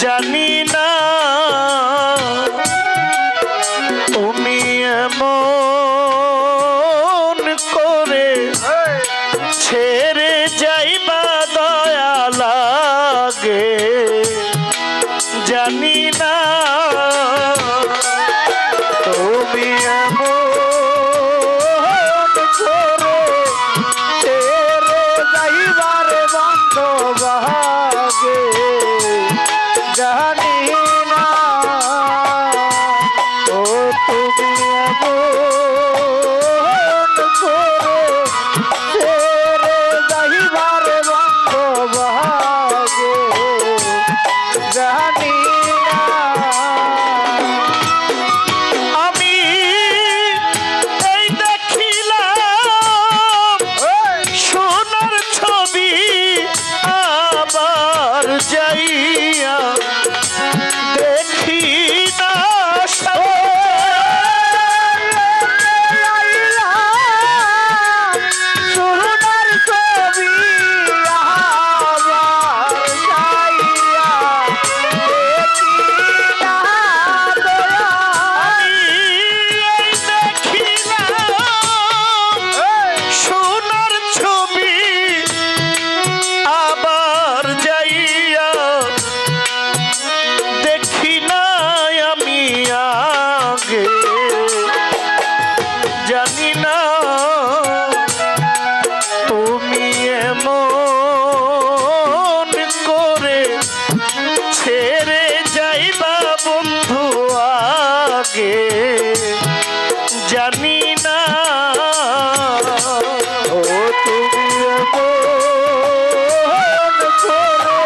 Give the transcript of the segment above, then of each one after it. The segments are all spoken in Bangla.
জানি না তুমি এমন করে ছেড়ে যাইবা দয়া লাগে জানি না তুমি এমন করে ছেড়ে যাইবার বন্ধ ভাগে জানি না ও তুমি এমন করে ছেড়ে যাইবার বন্ধ ভাগে জানি না আমি এই দেখিলাম সোনার ছবি আবার যাইয়া দেখি না সোনার ছবি আবার যাইয়া দেখি না আমি এই দেখিলাম সোনার ছবি আবার যাইয়া দেখি না আমি আগে জানি না তুমি এমন করে ছেড়ে যাইবা বন্ধু আগে জানি না ও তুমি এমন করে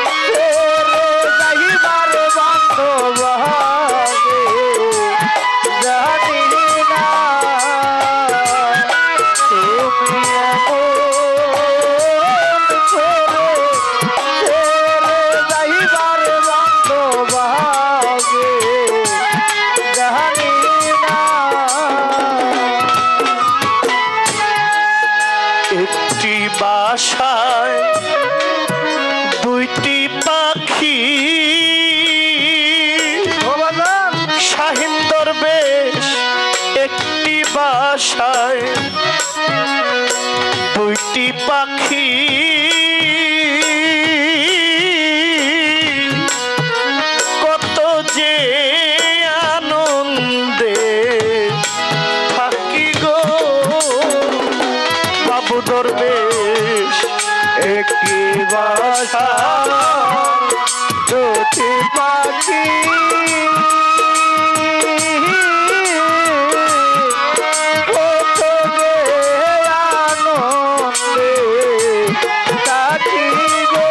ছেড়ে যাইবার বন্ধ ভাগে জানি না তুমি এমন করে ছেড়ে যাইবার বন্ধ ভাগে জানি না একটি বাসায় দুইটি পাখি শাহিন দরবেশ একটি বাসায় দুইটি পাখি কত যে আনন্দে থাকি গো বাবু দরবেশ একটি বাসা দুটি পাখি কত যে আনন্দে থাকি গো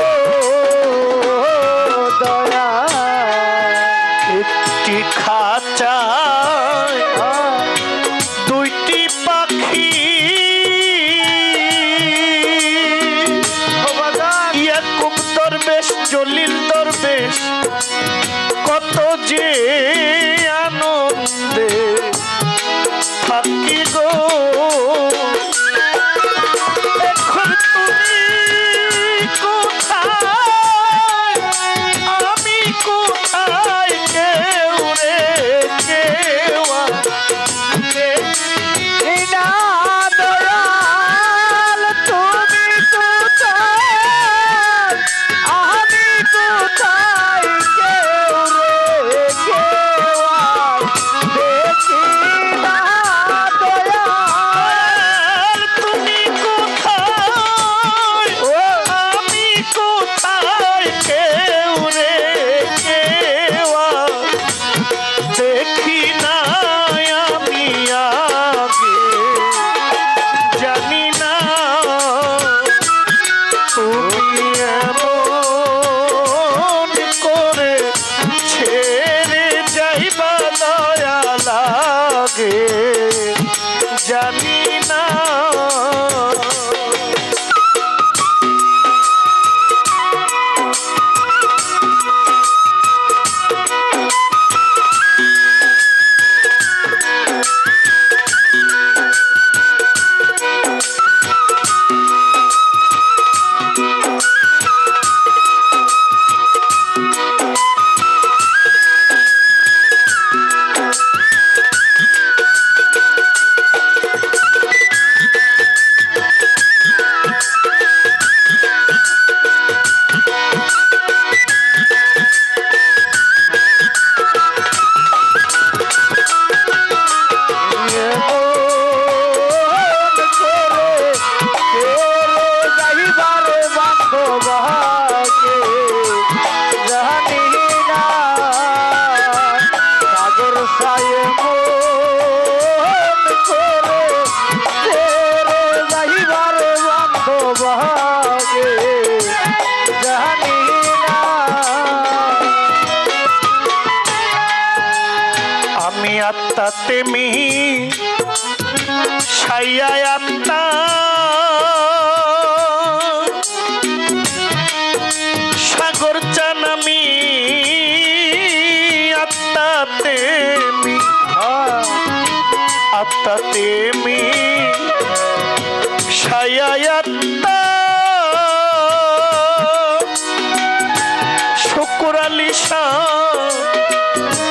দয়া একটি খাঁচায় দুইটি পাখি ইয়াকুব দরবেশ জলিল দরবেশ কত যে আনন্দে থাকি গো এখন তুমি কোথায় আমি কোথায় কেউ রে কেউ না দয়াল তুমি কোথায় আমি কোথায় কেউ আত্মাতে মিহি সাইয়া আত্মা সাগর চানামি আত্মাতে মি সাইয়া আত্মা শুকুর আলী শাহ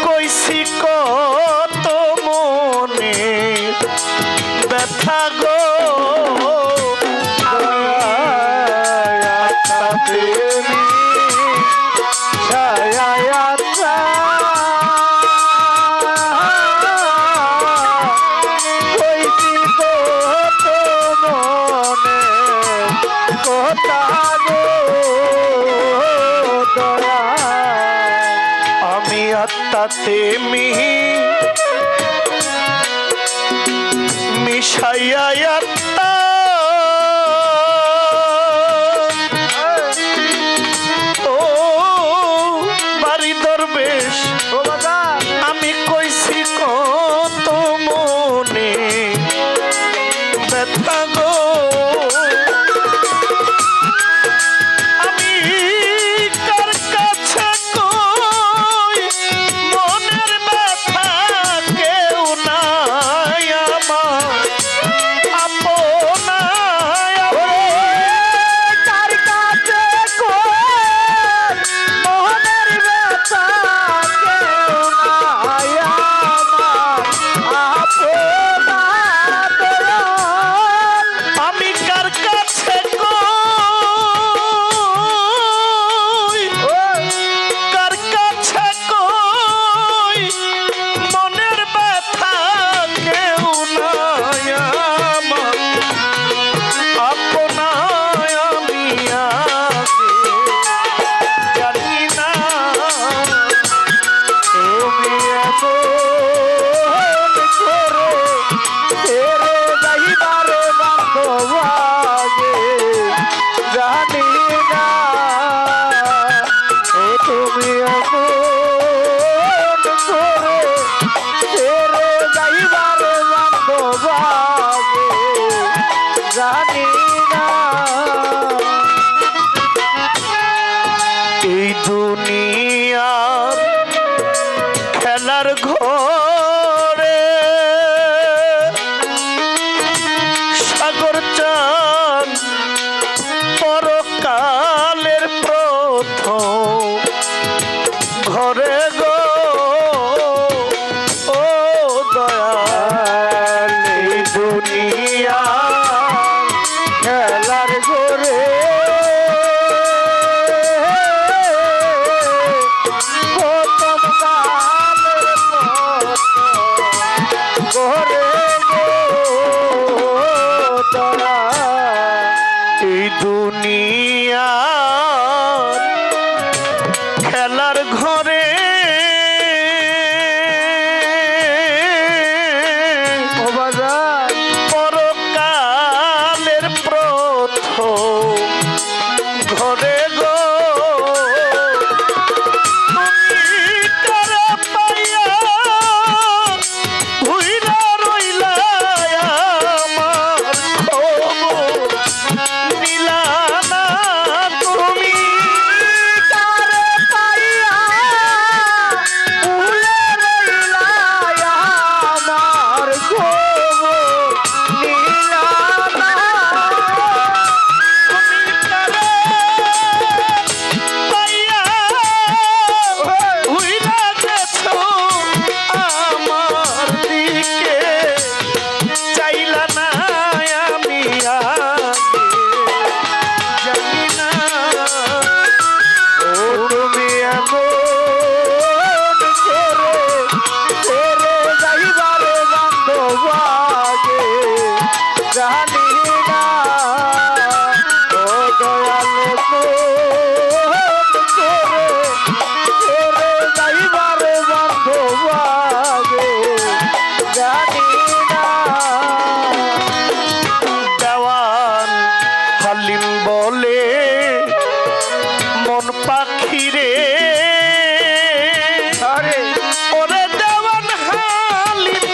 কইছি কত মনে ব্যথা গো আত্মাতে মিশাইয়া আত্মা ও বাড়ি দরবেশ আমি কইছি কত মনে ব্যথা গো এই দুনিয়ার খেলার ঘরে সাগর চান পরকালের প্রথম ঘরে গো ও দয়াল এই দুনিয়া খেলার ঘরে দুনিয়ার খেলার ঘরে পরকালের প্রথম ঘরে গো তুমি কারা পাইয়া ভুইলা রইলা আমার খবর নিলা পাখিরে ওরে দেওয়ান হালিম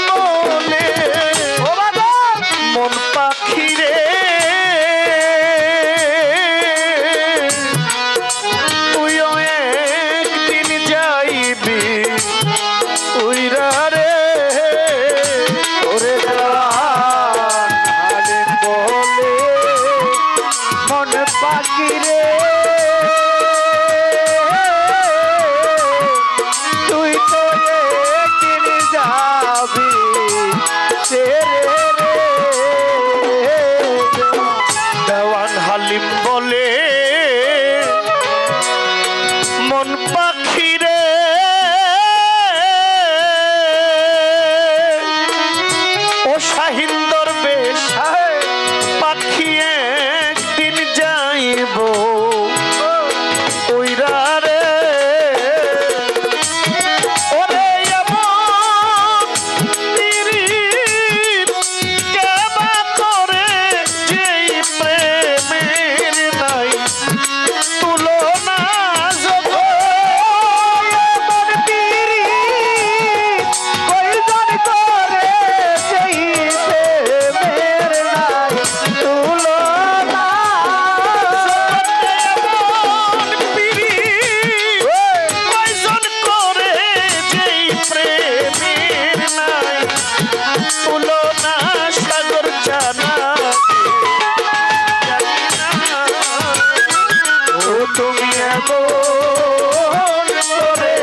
তুমি এমন করে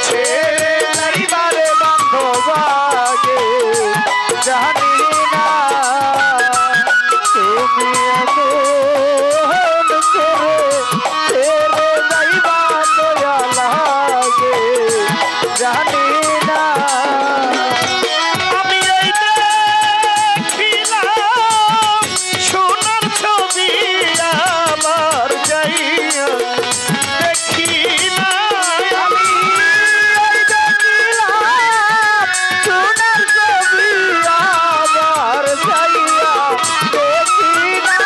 ছেড়ে যাইবারে বান্ধব আগে জানি না তুমি এমন করে ছেড়ে যাইবা দয়া লাগে জানি না আমি এই দেখিলাম সোনার ছবি আবার যাইয়া দেখি না আমি এই দেখিলাম সোনার ছবি আবার যাইয়া দেখি না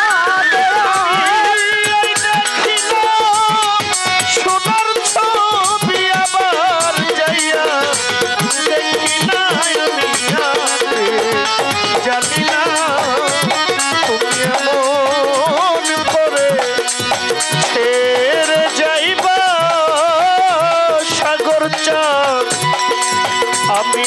এই দেখিলাম সোনার ছবি আবার যাইয়া দেখি না আমি জানি না তুমি এমন করে ছেড়ে যাইবা সাগর চাঁদ আমি